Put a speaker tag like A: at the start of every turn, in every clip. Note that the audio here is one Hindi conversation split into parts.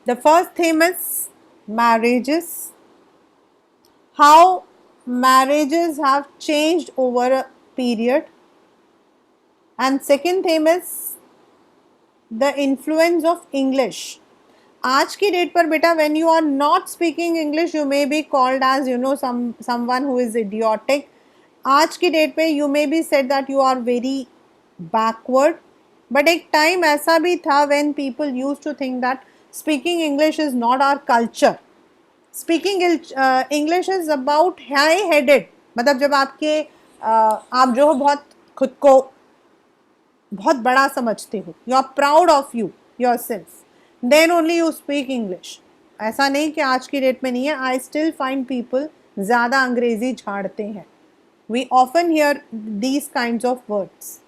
A: The first theme is marriages, how marriages have changed over a period, and second theme is the influence of English. आज की डेट पर बेटा when you are not speaking English you may be called as someone who is idiotic. आज की डेट पे you may be said that you are very backward. But एक टाइम ऐसा भी था when people used to think that speaking English is not our culture. Speaking English is about high headed. मतलब जब आप जो हो बहुत खुद को बहुत बड़ा समझते हो, you are proud of yourself, then only you speak English. ऐसा नहीं कि आज की डेट में नहीं है. आई स्टिल फाइंड पीपल ज़्यादा अंग्रेजी झाड़ते हैं. We often hear these kind of words.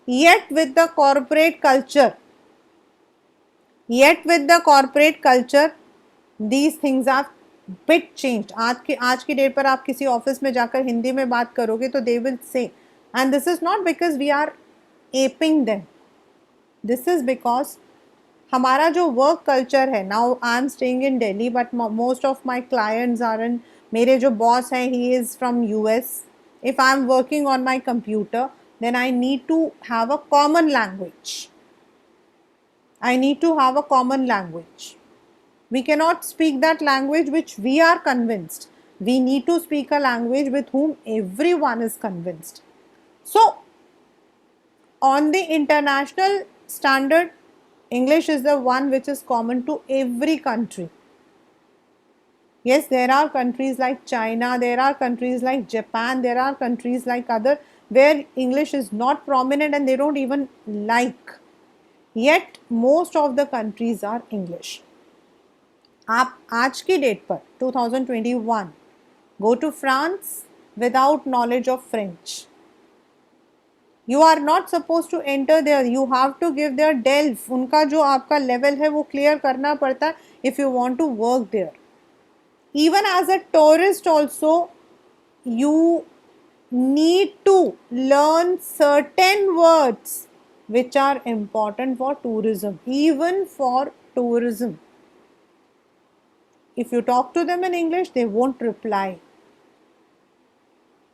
A: Yet with the corporate culture these things are bit changed. आज की डेट पर आप किसी ऑफिस में जाकर हिंदी में बात करोगे तो they will say, and this is not because we are aping them. This is because हमारा जो वर्क कल्चर है, now I am staying in Delhi but most of my clients are in, मेरे जो बॉस हैं he is from US. If I am working on my computer then I need to have a common language. I need to have a common language. We cannot speak that language which we are convinced. We need to speak a language with whom everyone is convinced. So on the international standard, English is the one which is common to every country. Yes, there are countries like China, there are countries like Japan, there are countries like other where English is not prominent and they don't even like. Yet most of the countries are English. आप आज की डेट पर 2021 go to France without knowledge of French. You are not supposed to enter there. You have to give their DELF. उनका जो आपका लेवल है वो क्लियर करना पड़ता है if you want to work there. Even as a tourist also, you need to learn certain words which are important for tourism. Even for tourism, if you talk to them in English, they won't reply.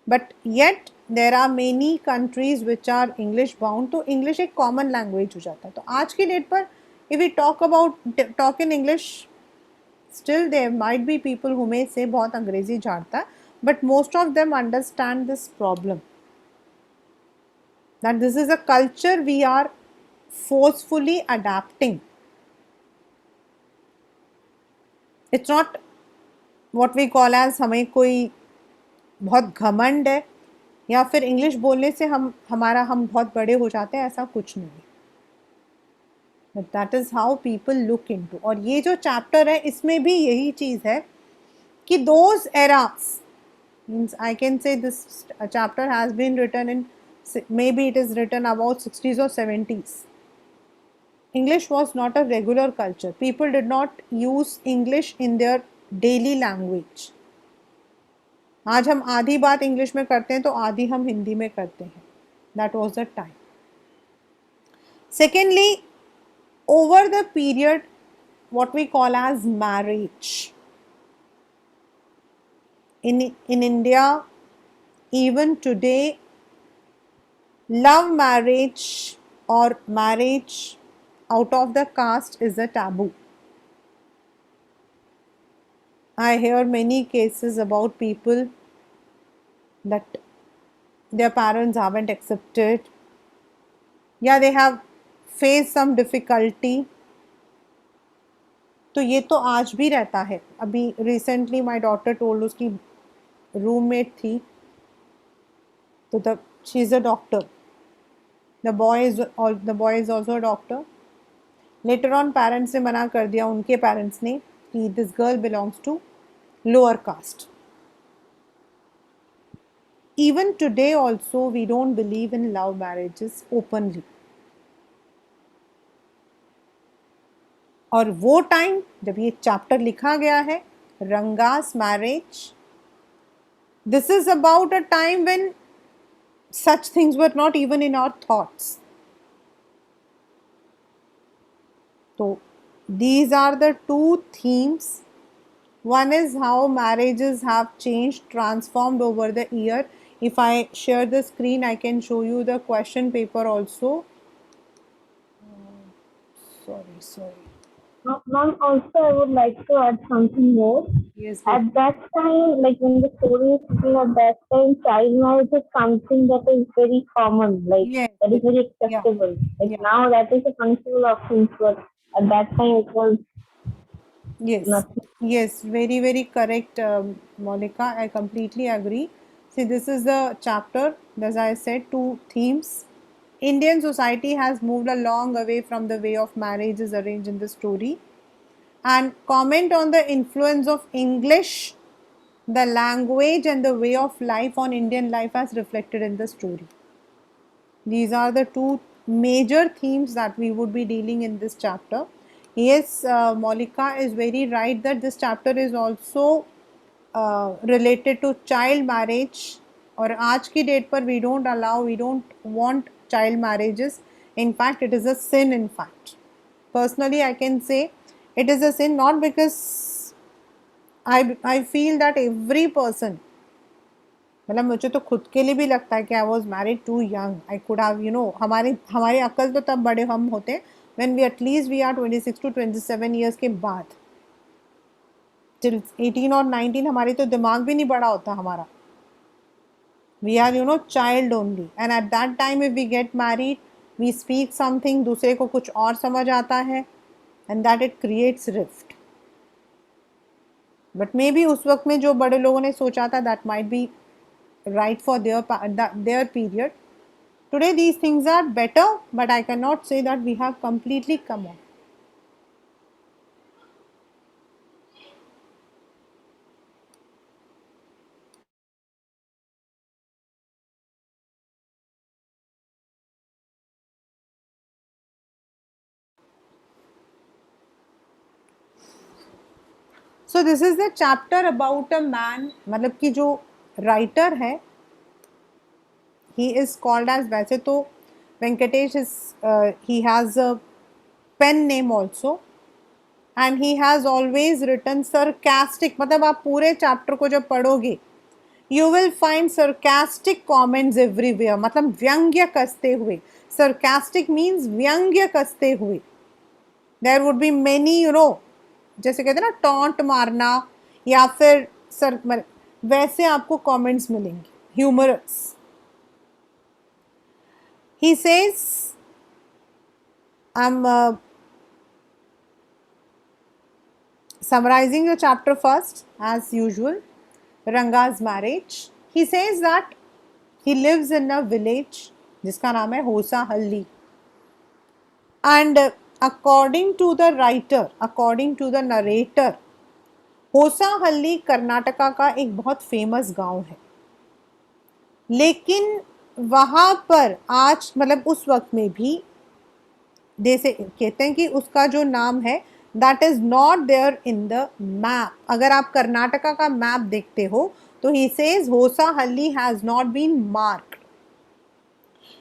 A: But yet there are many countries which are English bound, तो English एक common language हो जाता है. तो आज की डेट पर if we talk in English, still there might be people who may say बहुत अंग्रेजी झाड़ता है, but most of them understand this problem, that this is a culture we are forcefully adapting. It's not what we call as हमें कोई बहुत घमंड है या फिर इंग्लिश बोलने से हम बहुत बड़े हो जाते हैं, ऐसा कुछ नहीं. But that is how people look into. और ये जो चैप्टर है इसमें भी यही चीज़ है कि those eras, means I can say this chapter has been written in, maybe it is written about 60s or 70s. English was not a regular culture. People did not use English in their daily language. आज हम आधी बात इंग्लिश में करते हैं तो आधी हम हिंदी में करते हैं. That was the time. Secondly, over the period what we call as marriage. In India, even today, love marriage or marriage out of the caste is a taboo. I hear many cases about people that their parents haven't accepted, yeah, they have faced some difficulty. तो ये तो आज भी रहता है. अभी रिसेंटली माई डॉटर टोल्ड, उसकी रूममेट थी, तो she is a doctor, the boy is also a doctor. Later on parents ने मना कर दिया, उनके पेरेंट्स ने, कि this girl belongs to lower caste. Even today also we don't believe in love marriages openly. और वो टाइम जब ये चैप्टर लिखा गया है, Ranga's marriage, this is about a time when such things were not even in our thoughts. तो These are the two themes. One is how marriages have changed, transformed over the year. If I share the screen, I can show you the question paper also. Sorry.
B: Ma'am, also I would like to add something more.
A: Yes,
B: At
A: beta.
B: that time, like when the story is written at that time, child marriage is something that is very common, like
A: Yes,
B: that is
A: beta.
B: very
A: Yeah,
B: acceptable. Like
A: yeah.
B: now that is a functional option, but at that time it was
A: Yes,
B: nothing.
A: yes, very correct, Monica. I completely agree. See, this is the chapter, as I said, two themes. Indian society has moved a long way from the way of marriage is arranged in the story. And comment on the influence of English, the language, and the way of life on Indian life as reflected in the story. These are the two major themes that we would be dealing in this chapter. Yes, Molika is very right that this chapter is also related to child marriage. और आज की डेट पर we don't want child marriages. In fact, it is a sin. In fact, personally, I can say it is a sin, not because I feel that every person, मतलब मुझे तो खुद के लिए भी लगता है कि I was married too young. I could have हमारे हमारे अक्ल तो तब बड़े हम होते when we at least we are 26 to 27 years के बाद. टिल 18 और 19 हमारी तो दिमाग भी नहीं बड़ा होता हमारा. We are child only, and at that time if we get married we speak something, दूसरे को कुछ और समझ आता है, and that it creates rift. But maybe उस वक्त में जो बड़े लोगों ने सोचा था that might be right for their period. Today these things are better, but I cannot say that we have completely come on. So this is the chapter about a man, मतलब कि जो writer है, he is called as, वैसे तो Venkatesh is he has a pen name also, and he has always written sarcastic, मतलब आप पूरे चैप्टर को जब पढ़ोगे you will find sarcastic comments everywhere, मतलब व्यंग्य कसते हुए. Sarcastic means व्यंग्य कसते हुए. There would be many, जैसे कहते हैं ना टॉन्ट मारना, या फिर सर वैसे आपको कमेंट्स मिलेंगे, humerus. He says, I'm summarizing the chapter first as usual. Ranga's marriage. He says that he lives in a village जिसका नाम है होसा हल्ली. And according to the writer, according to the narrator, होसा हल्ली कर्नाटका का एक बहुत फेमस गांव है. लेकिन वहां पर आज, मतलब उस वक्त में भी, जैसे कहते हैं कि उसका जो नाम है that is not there in the map. अगर आप कर्नाटका का मैप देखते हो तो ही says Hosahalli has not been marked.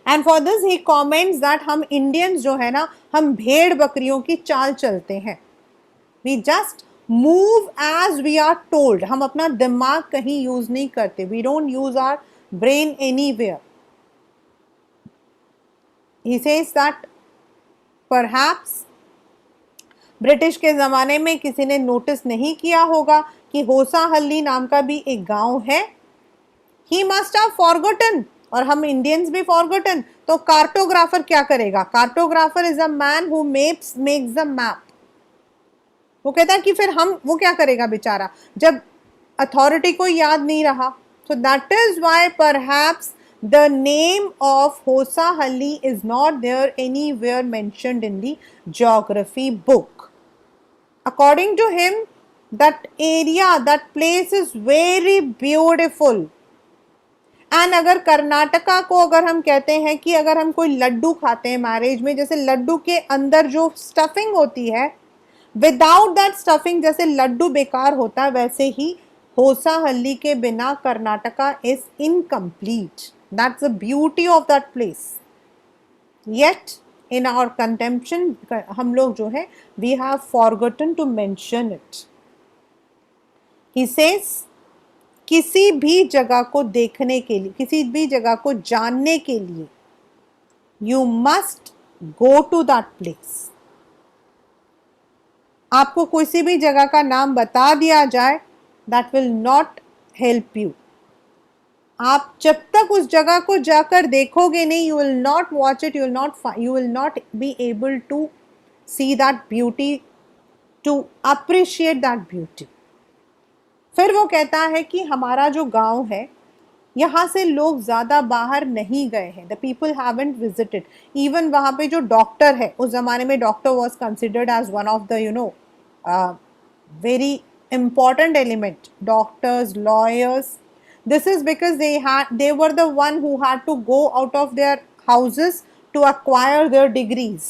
A: And for this he comments that हम इंडियंस जो है ना, हम भेड़ बकरियों की चाल चलते हैं. We just move as we are told. हम अपना दिमाग कहीं यूज नहीं करते. We don't use our brain anywhere. He says that perhaps British के ज़माने में किसी ने नोटिस नहीं किया होगा कि होसा हल्ली नाम का भी एक गांव है. ही मस्ट हैव फॉरगॉटन, और हम इंडियंस भी फॉरगॉटन. तो कार्टोग्राफर क्या करेगा? Cartographer is a man who makes the map. वो कहता है कि फिर हम, वो क्या करेगा बेचारा जब अथॉरिटी को याद नहीं रहा. So that is why perhaps the name of Hosa Halli is not there anywhere mentioned in the geography book. According to him, that area, that place is very beautiful. And अगर कर्नाटका को अगर हम कहते हैं कि अगर हम कोई लड्डू खाते हैं मैरिज में, जैसे लड्डू के अंदर जो स्टफिंग होती है, विदाउट दैट स्टफिंग जैसे लड्डू बेकार होता है, वैसे ही होसा हल्ली के बिना Karnataka is incomplete. That's the beauty of that place. Yet in our contention हम लोग जो है we have forgotten to mention it. He says किसी भी जगह को देखने के लिए, किसी भी जगह को जानने के लिए you must go to that place. आपको किसी भी जगह का नाम बता दिया जाए, that will not help you. आप जब तक उस जगह को जाकर देखोगे नहीं, you will not watch it, you will not be able to see that beauty, to appreciate that beauty. फिर वो कहता है कि हमारा जो गांव है, यहाँ से लोग ज़्यादा बाहर नहीं गए हैं. The people haven't visited. Even वहाँ पे जो डॉक्टर है, उस ज़माने में doctor was considered as one of the very important element. Doctors, lawyers. This is because they were the one who had to go out of their houses to acquire their degrees.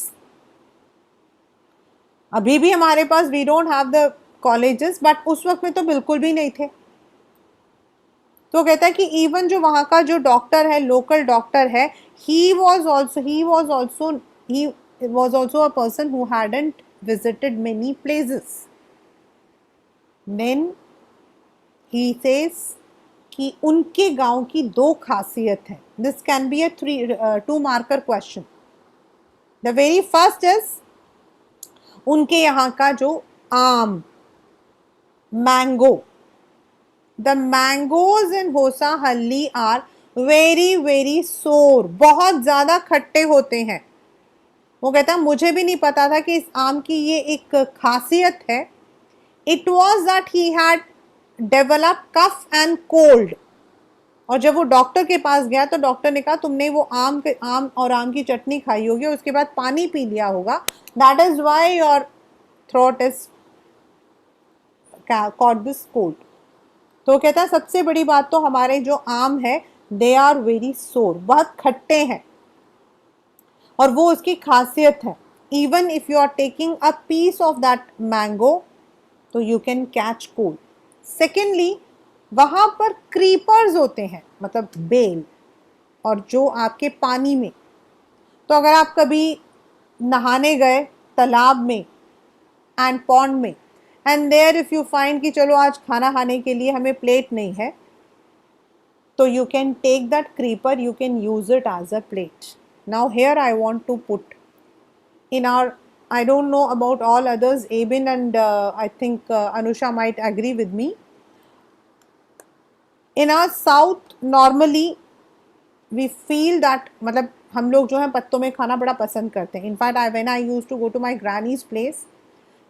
A: अभी भी हमारे पास we don't have the colleges, but उस वक्त में तो बिल्कुल भी नहीं थे. तो कहता है कि इवन जो वहाँ का जो डॉक्टर है, लोकल डॉक्टर है, he was also a person who hadn't visited many places. Then he says कि उनके गांव की दो खासियत है. This can be a 2 marker question. The very first is उनके यहाँ का जो आम, mango. The mangoes in Hosahalli are very very sour. बहुत ज़्यादा खट्टे होते हैं. वो कहता है मुझे भी नहीं पता था कि इस आम की ये एक खासियत है. It was that he had developed cough and cold. और जब वो डॉक्टर के पास गया तो डॉक्टर ने कहा तुमने वो आम और आम की चटनी खाई होगी, उसके बाद पानी पी लिया होगा. That is why your throat is caught this cold. तो कहता है सबसे बड़ी बात तो हमारे जो आम है, they are very sour. बहुत खट्टे हैं और वो उसकी खासियत है. Even if you are taking a piece of that mango, तो you can catch cold. Secondly, वहाँ पर क्रीपर्स होते हैं, मतलब बेल, और जो आपके पानी में. तो अगर आप कभी नहाने गए तालाब में एंड पॉन्ड में, and there if you find कि चलो आज खाना खाने के लिए हमें प्लेट नहीं है, तो you can take that creeper, you can use it as a plate. Now here I want to put in our, I don't know about all others, Abin and I think Anusha might agree with me. In our south normally we feel that, मतलब हम लोग जो है पत्तों में खाना बड़ा पसंद करते हैं. In fact when I used to go to my granny's place,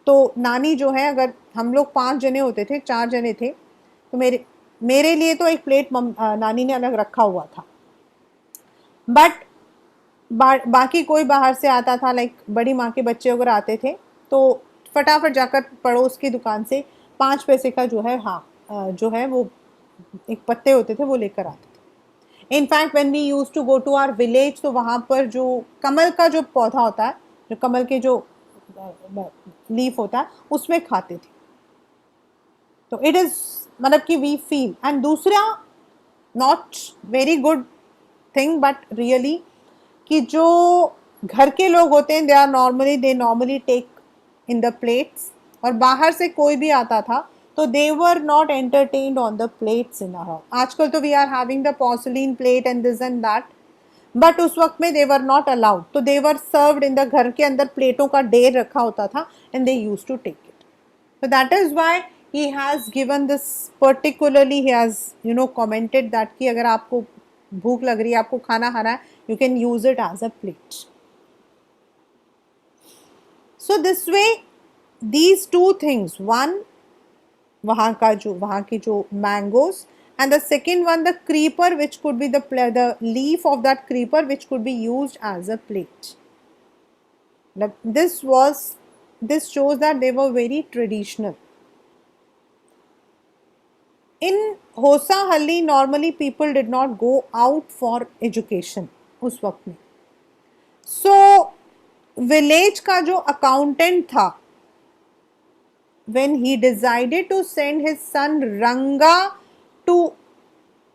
A: तो नानी जो है, अगर हम लोग 5 जने होते थे, 4 जने थे, तो मेरे लिए तो एक प्लेट नानी ने अलग रखा हुआ था. बट बाकी कोई बाहर से आता था, लाइक बड़ी माँ के बच्चे अगर आते थे, तो फटाफट जाकर पड़ोस की दुकान से 5 पैसे का जो है, जो है वो एक पत्ते होते थे, वो लेकर आते थे. In fact when we used to go to our village, तो वहाँ पर जो कमल का जो पौधा होता है, जो कमल के जो लीफ होता है, उसमें खाते थे. तो इट इज़, मतलब कि वी फील. एंड दूसरा, not very good thing but really, कि जो घर के लोग होते हैं, they normally take in the plates, और बाहर से कोई भी आता था तो they were not entertained on the plates in our. आजकल तो we are having the porcelain plate and this and that, but उस वक्त में दे वर नॉट अलाउड. तो they were served in the, घर के अंदर प्लेटों का ढेर रखा होता था, and they use to take it. So that is why he has given this, particularly he has commented that कि अगर आपको भूख लग रही है, आपको खाना खाना है, you can use it as a plate. So this way these two things, one वहाँ की जो mangoes, and the second one the creeper, which could be the leaf of that creeper, which could be used as a plate. This shows that they were very traditional. In Hosahalli normally people did not go out for education उस वक्त में. So village का जो accountant था, when he decided to send his son Ranga to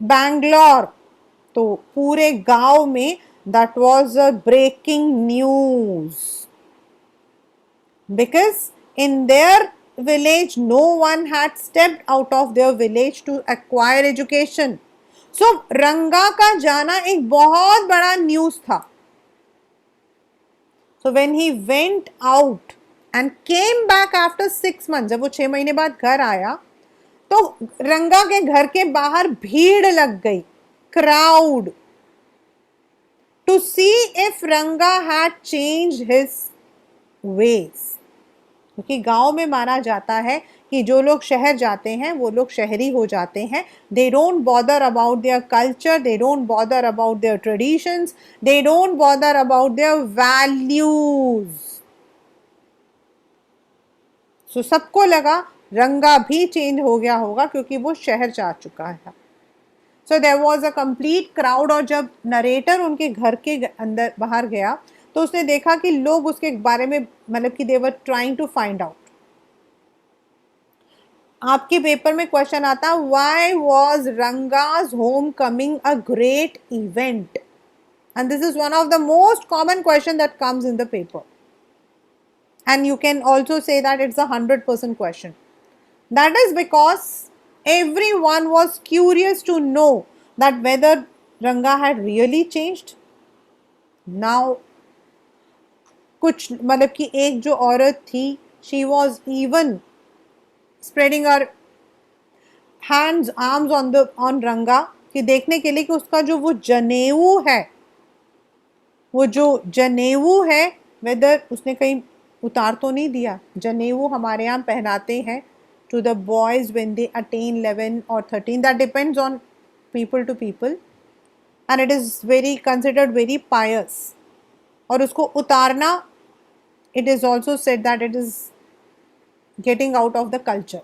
A: Bangalore, तो पूरे गांव में That was a breaking news because in their village no one had stepped out of their village to acquire education. So रंगा का जाना एक बहुत बड़ा न्यूज था. So when he went out and came back after 6 months, जब वो 6 महीने बाद घर आया तो रंगा के घर के बाहर भीड़ लग गई, क्राउड, टू सी इफ रंगा हैड चेंज्ड हिज वेज. क्योंकि गांव में माना जाता है कि जो लोग शहर जाते हैं वो लोग शहरी हो जाते हैं. They don't bother about their culture, they don't bother about their traditions, they don't bother about their values. So सबको लगा रंगा भी चेंज हो गया होगा क्योंकि वो शहर जा चुका है. So there was a complete crowd. और जब नरेटर उनके घर के अंदर बाहर गया तो उसने देखा कि लोग उसके बारे में मतलब कि they were trying to find out. आपके पेपर में क्वेश्चन आता, why was Ranga's home coming a great event? And this is one of the most common question that comes in the paper. And you can also say that it's a 100% question. That is because everyone was curious to know that whether Ranga had really changed. Now, कुछ मतलब कि एक जो औरत थी, she was even spreading her hands, arms on Ranga कि देखने के लिए कि उसका जो वो जनेऊ है, वो जो जनेऊ है, वेदर उसने कहीं उतार तो नहीं दिया. जनेऊ हमारे यहाँ पहनाते हैं to the boys when they attain 11 और 13. That depends on people to people and it is very considered very pious. और उसको उतारना, it is also said that it is getting out of the culture.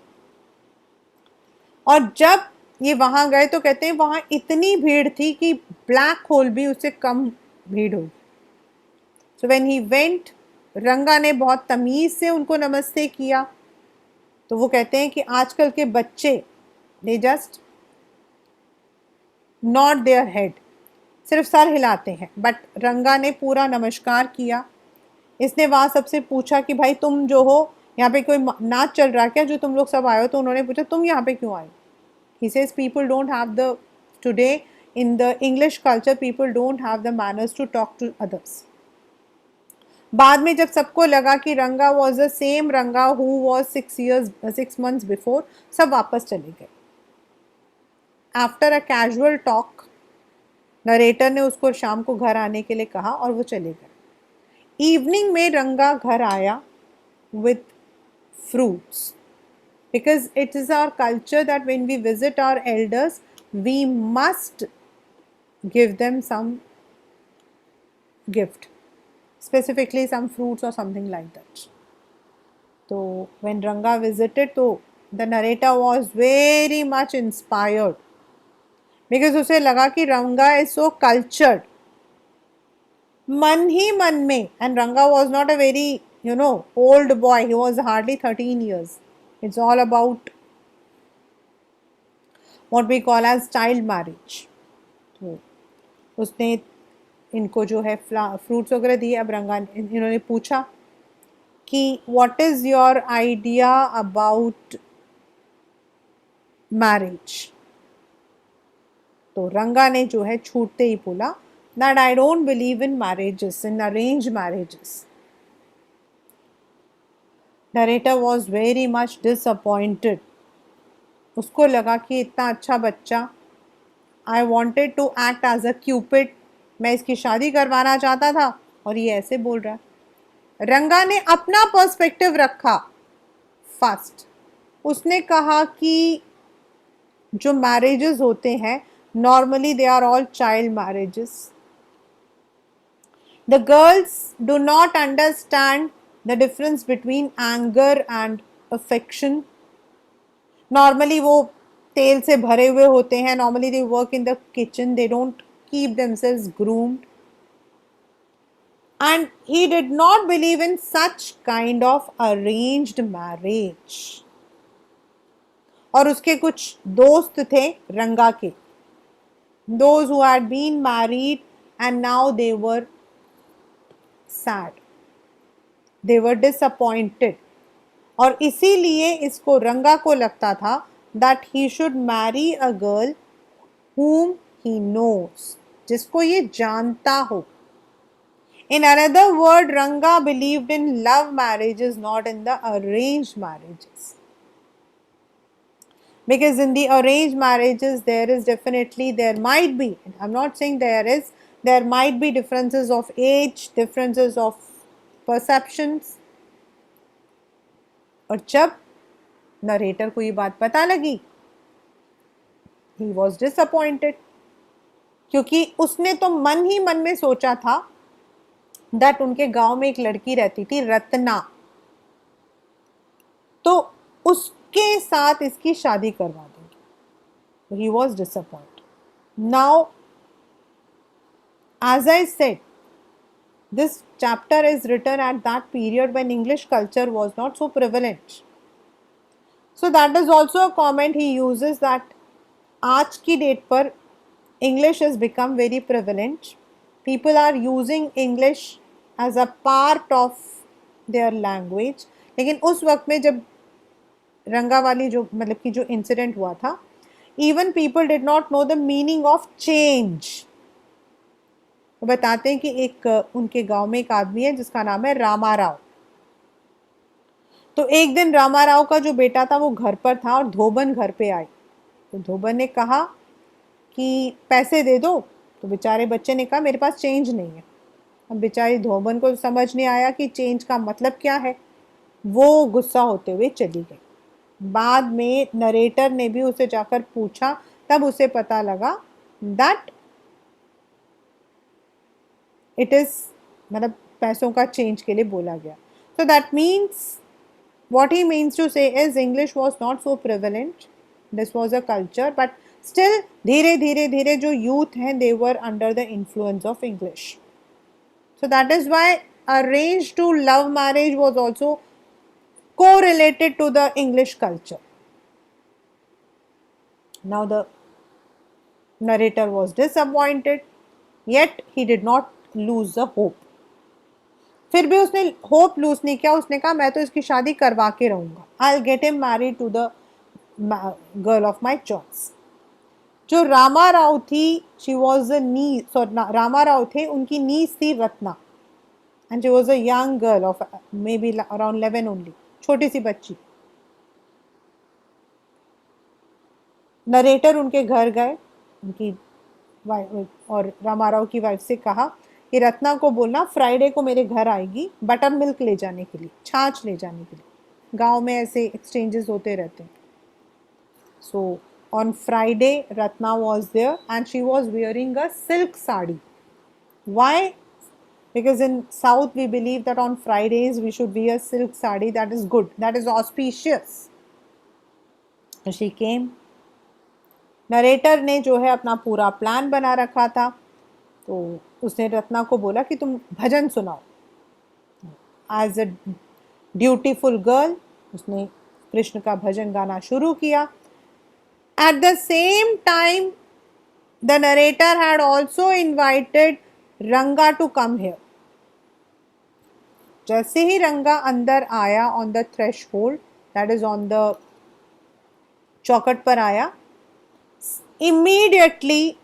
A: और जब ये वहाँ गए तो कहते हैं वहाँ इतनी भीड़ थी कि ब्लैक होल भी उससे कम भीड़ होगी. सो व्हेन ही वेंट, रंगा ने बहुत तमीज़ से उनको नमस्ते किया. तो वो कहते हैं कि आजकल के बच्चे they just not their head, सिर्फ सर हिलाते हैं. बट रंगा ने पूरा नमस्कार किया. इसने वहाँ सबसे पूछा कि भाई तुम जो हो यहाँ पे कोई नाच चल रहा क्या जो तुम लोग सब आए हो? तो उन्होंने पूछा तुम यहाँ पे क्यों आए? He says people don't have the today in the English culture people don't have the manners to talk to others. बाद में जब सबको लगा कि Ranga was the same Ranga who was 6 months before, सब वापस चले गए. After a casual talk narrator ने उसको शाम को घर आने के लिए कहा और वो चले गए. इवनिंग में रंगा घर आया with fruits because it is our culture that when we visit our elders we must give them some gift, specifically some fruits or something like that. So when Ranga visited, तो the narrator was very much inspired because उसे लगा कि Ranga is so cultured. मन ही मन में, and Ranga was not a very old boy. He was hardly 13 years. It's all about what we call as child marriage. तो उसने इनको जो है फ्रूट्स वगैरह दिए. अब रंगा इन्होंने पूछा कि what is your idea about marriage? तो रंगा ने जो है छूटते ही बोला that I don't believe in marriages, in arrange marriages. Narrator was very much disappointed. उसको लगा कि इतना अच्छा बच्चा, I wanted to act as a cupid, मैं इसकी शादी करवाना चाहता था और ये ऐसे बोल रहा है. रंगा ने अपना पर्सपेक्टिव रखा. फर्स्ट उसने कहा कि जो मैरिजेस होते हैं normally they are all child marriages. The girls do not understand the difference between anger and affection. Normally वो तेल से भरे हुए होते हैं. Normally they work in the kitchen, they don't keep themselves groomed, and he did not believe in such kind of arranged marriage. और उसके कुछ दोस्त थे रंगा के, those who had been married and now they were sad, they were disappointed. और इसीलिए इसको रंगा को लगता था that he should marry a girl whom he knows, जिसको ये जानता हो. In another word, Ranga believed in love marriages, not in the arranged marriages. Because in the arranged marriages, there might be, I'm not saying there might be differences of age, differences of perceptions. और जब नरेटर को ये बात पता लगी, he was disappointed, क्योंकि उसने तो मन ही मन में सोचा था that उनके गांव में एक लड़की रहती थी रत्ना, तो उसके साथ इसकी शादी करवा देंगे. He was disappointed. Now, as I said, this chapter is written at that period when English culture was not so prevalent. So that is also a comment he uses, that आज की डेट पर English has become very prevalent. People are using English as a part of their language. लेकिन उस वक्त में जब रंगा वाली जो मतलब कि जो इंसिडेंट हुआ था, even people did not know the meaning of change. वो बताते हैं कि एक उनके गांव में एक आदमी है जिसका नाम है रामा राव. तो एक दिन रामा राव का जो बेटा था वो घर पर था और धोबन घर पे आई. तो धोबन ने कहा कि पैसे दे दो. तो बेचारे बच्चे ने कहा मेरे पास चेंज नहीं है. अब बेचारी धोबन को समझ नहीं आया कि चेंज का मतलब क्या है. वो गुस्सा होते हुए चली गई. बाद में नरेटर ने भी उसे जाकर पूछा, तब उसे पता लगा दैट इट इज मतलब पैसों का चेंज के लिए बोला गया. So that means what he means to say is English was not so prevalent. This was a culture, but still धीरे धीरे धीरे जो youth हैं they were under the influence of English. So that is why arranged to love marriage was also correlated to the English culture. Now the narrator was disappointed, yet he did not lose the hope. फिर भी उसने होप लूज नहीं किया. उसने कहा मैं तो इसकी शादी करवा के रहूंगा. I'll get him married to the girl of my choice. जो रामा राव थी, she was a niece, sorry, Rama Rao थे, उनकी नीस थी Ratna, and she was a young girl of maybe around 11 only, छोटी सी बच्ची. नरेटर उनके घर गए, उनकी और रामा राव की वाइफ से कहा कि रत्ना को बोलना फ्राइडे को मेरे घर आएगी बटर मिल्क ले जाने के लिए, छाछ ले जाने के लिए. गांव में ऐसे एक्सचेंजेस होते रहते हैं. So on Friday Ratna was there and she was wearing a silk sari. Why? Because in south we believe that on Fridays we should wear silk sari. That is good, that is auspicious. She came. Narrator ने जो है अपना पूरा प्लान बना रखा था. तो उसने रत्ना को बोला कि तुम भजन सुनाओ. एज अ ड्यूटीफुल गर्ल उसने कृष्ण का भजन गाना शुरू किया. At the same time the narrator had also invited रंगा टू कम हियर. जैसे ही रंगा अंदर आया on the threshold, that is on the चौखट पर आया, इमीडिएटली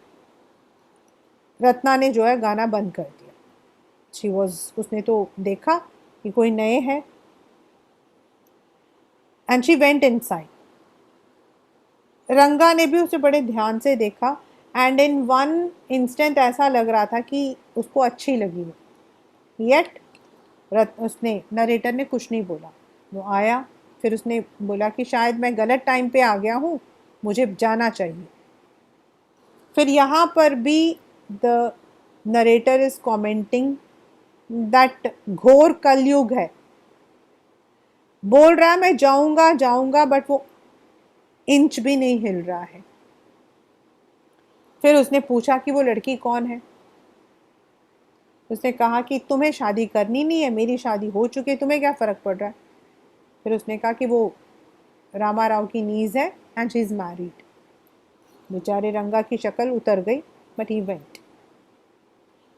A: रत्ना ने जो है गाना बंद कर दिया. उसने तो देखा कि कोई नए हैं, एंड शी वेंट इनसाइड. रंगा ने भी उसे बड़े ध्यान से देखा, एंड इन वन इंस्टेंट ऐसा लग रहा था कि उसको अच्छी लगी वो. येट उसने नरेटर ने कुछ नहीं बोला. वो आया, फिर उसने बोला कि शायद मैं गलत टाइम पे आ गया हूँ, मुझे जाना चाहिए. फिर यहाँ पर भी the narrator is commenting that घोर कलयुग है. बोल रहा है मैं जाऊंगा जाऊंगा, बट वो इंच भी नहीं हिल रहा है. फिर उसने पूछा कि वो लड़की कौन है. उसने कहा कि तुम्हें शादी करनी नहीं है, मेरी शादी हो चुकी है, तुम्हें क्या फर्क पड़ रहा है. फिर उसने कहा कि वो रामा राव की नीज है एंड शी इज मैरिड. बेचारे रंगा की शक्ल उतर गई, but he went.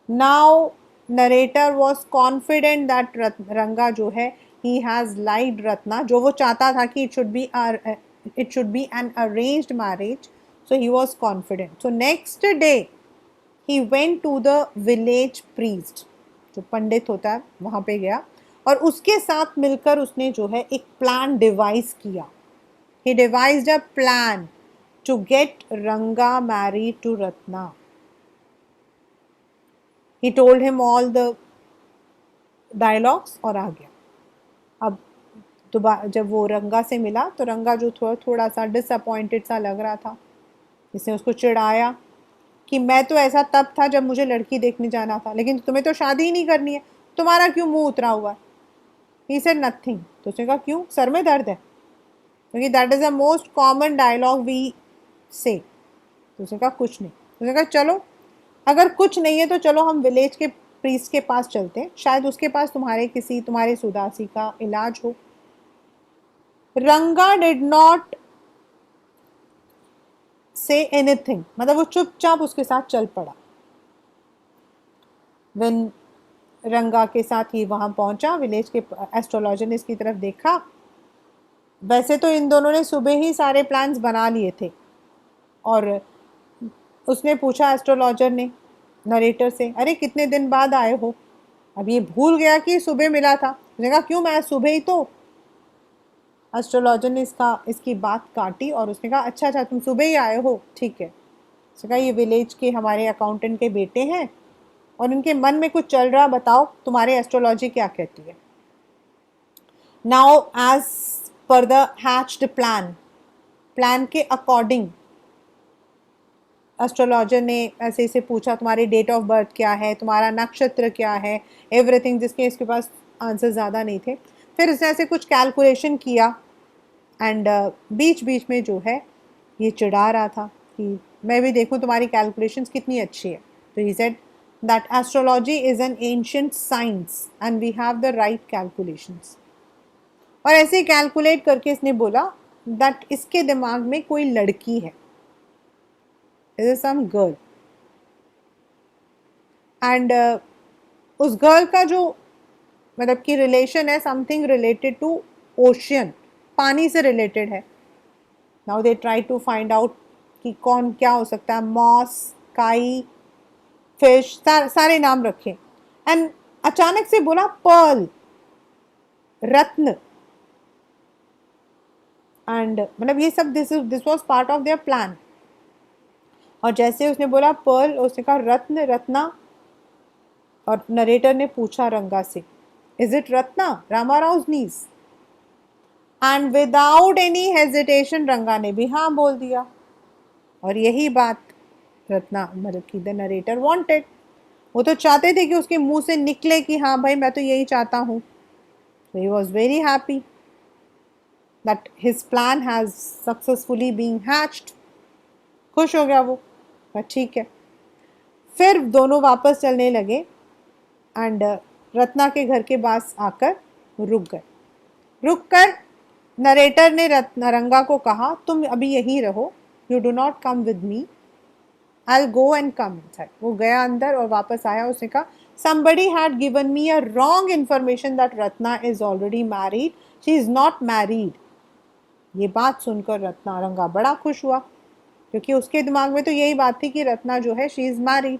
A: Now narrator was confident that रंगा जो है ही हैज लाइड रत्ना, जो वो चाहता था कि it should be an arranged marriage, so he was confident. So next day he went to the village priest, जो पंडित होता है वहां पे गया, और उसके साथ मिलकर उसने जो है एक प्लान डिवाइस किया. He devised a plan to get Ranga married to Ratna. He told him all the dialogues और आ गया. अब दोबारा जब वो रंगा से मिला तो रंगा जो थोड़ा सा डिसअपॉइंटेड सा लग रहा था. इसने उसको चिढ़ाया कि मैं तो ऐसा तब था जब मुझे लड़की देखने जाना था, लेकिन तुम्हें तो शादी ही नहीं करनी है, तुम्हारा क्यों मुंह उतरा हुआ है. He said nothing. तो उसने कहा क्यों, सर में दर्द है, क्योंकि that is the most common dialogue we say. तो उसने कहा कुछ नहीं. उसने कहा चलो, अगर कुछ नहीं है तो चलो हम विलेज के प्रीस्ट के पास चलते हैं, शायद उसके पास तुम्हारे सुदासी का इलाज हो. रंगा डिड नॉट से एनीथिंग, मतलब वो चुपचाप उसके साथ चल पड़ा. व्हेन रंगा के साथ ही वहां पहुंचा विलेज के एस्ट्रोलॉजर ने इसकी तरफ देखा. वैसे तो इन दोनों ने सुबह ही सारे प्लान्स बना लिए थे, और उसने पूछा एस्ट्रोलॉजर ने नरेटर से, अरे कितने दिन बाद आए हो. अब ये भूल गया कि सुबह मिला था. उसने कहा क्यों, मैं सुबह ही तो. एस्ट्रोलॉजर ने इसकी बात काटी और उसने कहा अच्छा अच्छा तुम सुबह ही आए हो, ठीक है. उसने कहा ये विलेज के हमारे अकाउंटेंट के बेटे हैं और इनके मन में कुछ चल रहा, बताओ तुम्हारे एस्ट्रोलॉजी क्या कहती है. Now as per the hatched plan के अकॉर्डिंग एस्ट्रोलॉजर ने ऐसे इसे पूछा तुम्हारी डेट ऑफ बर्थ क्या है, तुम्हारा नक्षत्र क्या है, एवरीथिंग, जिसके इसके पास आंसर ज़्यादा नहीं थे. फिर उसने ऐसे कुछ कैलकुलेशन किया एंड बीच बीच में जो है ये चिढ़ा रहा था कि मैं भी देखूं तुम्हारी कैलकुलेशंस कितनी अच्छी है. तो he said that astrology is an ancient science and we have the right calculations. और ऐसे कैलकुलेट करके इसने बोला दैट इसके दिमाग में कोई लड़की है, इज सम गर्ल, एंड उस गर्ल का जो मतलब कि रिलेशन है समथिंग रिलेटेड टू ओशियन, पानी से रिलेटेड है. Now they try to find out कि कौन क्या हो सकता है, मॉस, काई, फिश, सारे नाम रखे. एंड अचानक से बोला पर्ल, रत्न. एंड मतलब ये सब this was part of their plan. और जैसे उसने बोला पर्ल, उसने कहा रत्न, रत्ना. और नरेटर ने पूछा रंगा से, is it Ratna, Rama Rouse knees. And without any hesitation रंगा ने भी हाँ बोल दिया. और यही बात रत्ना मतलब कि द नरेटर वांटेड. वो तो चाहते थे कि उसके मुंह से निकले कि हाँ भाई मैं तो यही चाहता हूँ. So he was very happy that his plan has successfully been hatched. खुश हो गया वो, पर ठीक है. फिर दोनों वापस चलने लगे एंड रत्ना के घर के पास आकर रुक गए. रुक कर नरेटर ने रंगा को कहा तुम अभी यहीं रहो, you do not come with me, I will go and come inside. वो गया अंदर और वापस आया. उसने कहा somebody had given me a wrong information that Ratna is already married, she is not married. ये बात सुनकर रंगा बड़ा खुश हुआ, क्योंकि उसके दिमाग में तो यही बात थी कि रत्ना जो है she is married.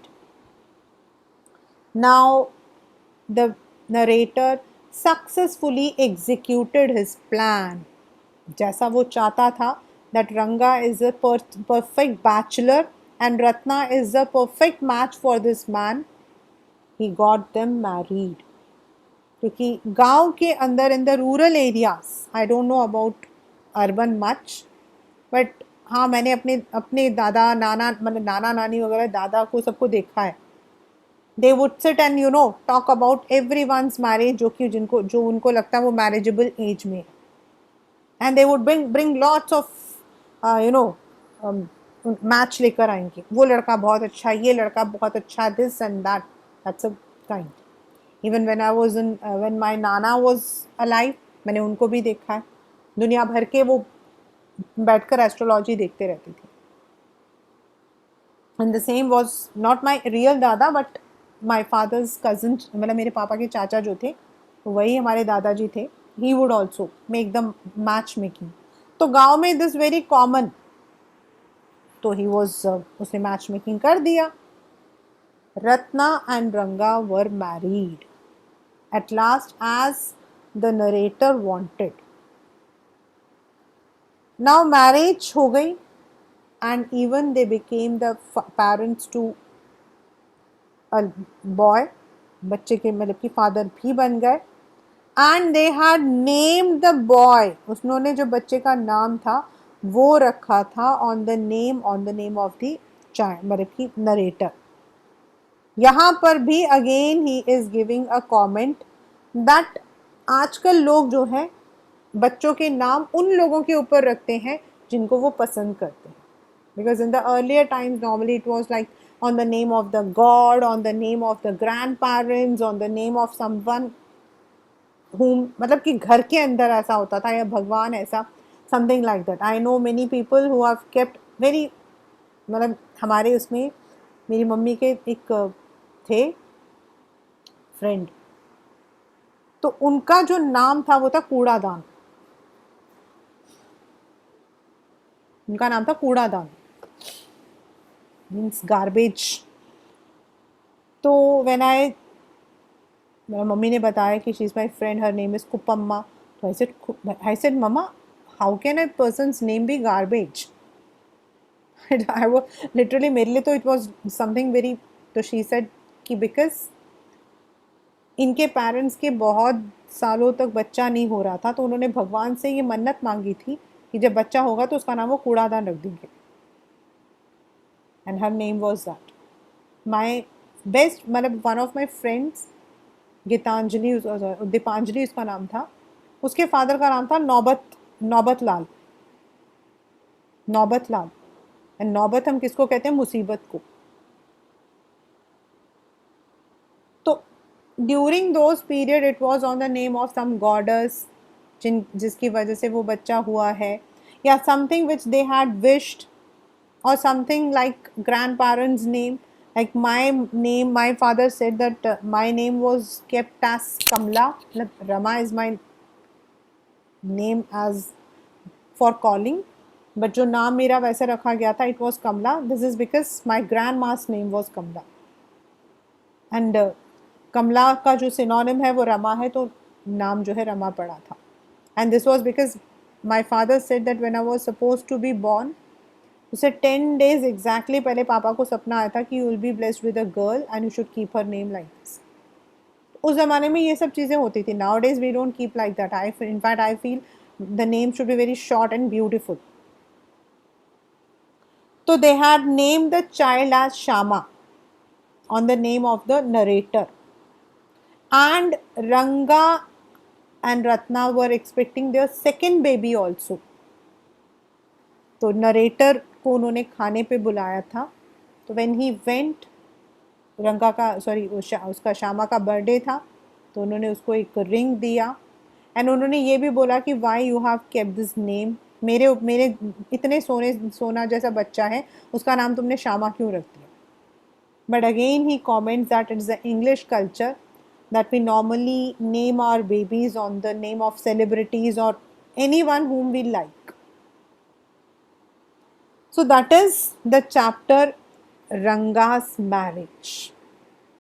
A: Now the narrator successfully executed his plan. जैसा वो चाहता था, दैट रंगा is a perfect bachelor and Ratna is a perfect match for this man. He got them married. क्योंकि गांव के अंदर in the rural areas, I don't know about urban much, but हाँ मैंने अपने अपने दादा नाना मतलब नाना नानी वगैरह दादा को सबको देखा है. They would sit and you know talk about everyone's marriage, जो उनको लगता है वो मैरिजेबल एज में है. And they would bring lots of you know match लेकर आएंगे. वो लड़का बहुत अच्छा, ये लड़का बहुत अच्छा, this and that. That's a kind. Even when my Nana was alive, मैंने उनको भी देखा है. दुनिया भर के वो बैठकर एस्ट्रोलॉजी देखते रहती थी. And the same was not my real दादा, बट माई फादर्स कज़न, मतलब मेरे पापा के चाचा जो थे वही हमारे दादाजी थे, he would also make the match making. तो गांव में दिस वेरी कॉमन. तो ही वॉज, उसने मैच मेकिंग कर दिया. रत्ना एंड रंगा वर married at last as the narrator wanted. Now marriage हो गई and even they became the parents to a boy. बच्चे के मतलब कि फादर भी बन गए. And they had named the boy. उन्होंने जो बच्चे का नाम था वो रखा था on the name of the child, मतलब कि narrator. यहाँ पर भी again he is giving a comment that आजकल लोग जो हैं बच्चों के नाम उन लोगों के ऊपर रखते हैं जिनको वो पसंद करते हैं. Because in the earlier times normally it was like on the name of the God, on the name of the grand parents, on the name of someone whom, मतलब कि घर के अंदर ऐसा होता था या भगवान ऐसा, something like that. I know many people who have kept very, मतलब हमारे उसमें मेरी मम्मी के एक थे फ्रेंड, तो उनका जो नाम था वो था कूड़ादान. उनका नाम था कूड़ादान, मीन्स गार्बेज. तो व्हेन आई, मम्मी ने बताया कि she is my friend, her name is Kuppamma. तो I said mamma, how can a person's name be garbage? I वो लिटरली मेरे लिए तो इट वॉज समथिंग वेरी. तो शी सेड कि बिकॉज इनके पेरेंट्स के बहुत सालों तक बच्चा नहीं हो रहा था, तो उन्होंने भगवान से ये मन्नत मांगी थी कि जब बच्चा होगा तो उसका नाम वो कूड़ादान रख देंगे. And her name was that. My best, मतलब one of my friends Gitanjali, Deepanjali उसका नाम था, उसके फादर का नाम था नौबत लाल. नौबत लाल. एंड नौबत हम किसको कहते हैं? मुसीबत को. तो during those period it was on the name of some goddess जिसकी वजह से वो बच्चा हुआ है, या something which they had wished, or something like grandparents name. Like my father said that my name was kept as Kamla. Rama is my name as for calling, but जो नाम मेरा वैसे रखा गया था it was Kamla. This is because my grandma's name was Kamla. And कमला का जो synonym है वो रमा है, तो नाम जो है रमा पड़ा था. And this was because my father said that when I was supposed to be born, उसे 10 days exactly पहले पापा को सपना आया था कि you will be blessed with a girl and you should keep her name like this. उस ज़माने में ये सब चीज़ें होती थी. Nowadays we don't keep like that. In fact I feel the name should be very short and beautiful. तो they had named the child as Shyama on the name of the narrator. And Ranga and Ratna were expecting their second baby also. तो नरेटर को उन्होंने खाने पे बुलाया था. तो व्हेन ही वेंट, रंगा का उसका श्यामा का बर्थडे था, तो उन्होंने उसको एक रिंग दिया. एंड उन्होंने ये भी बोला कि why you have kept this name, मेरे इतने सोना जैसा बच्चा है, उसका नाम तुमने श्यामा क्यों रख दिया? But again he comments that it's the English culture that we normally name our babies on the name of celebrities or anyone whom we like. So that is the chapter Ranga's marriage.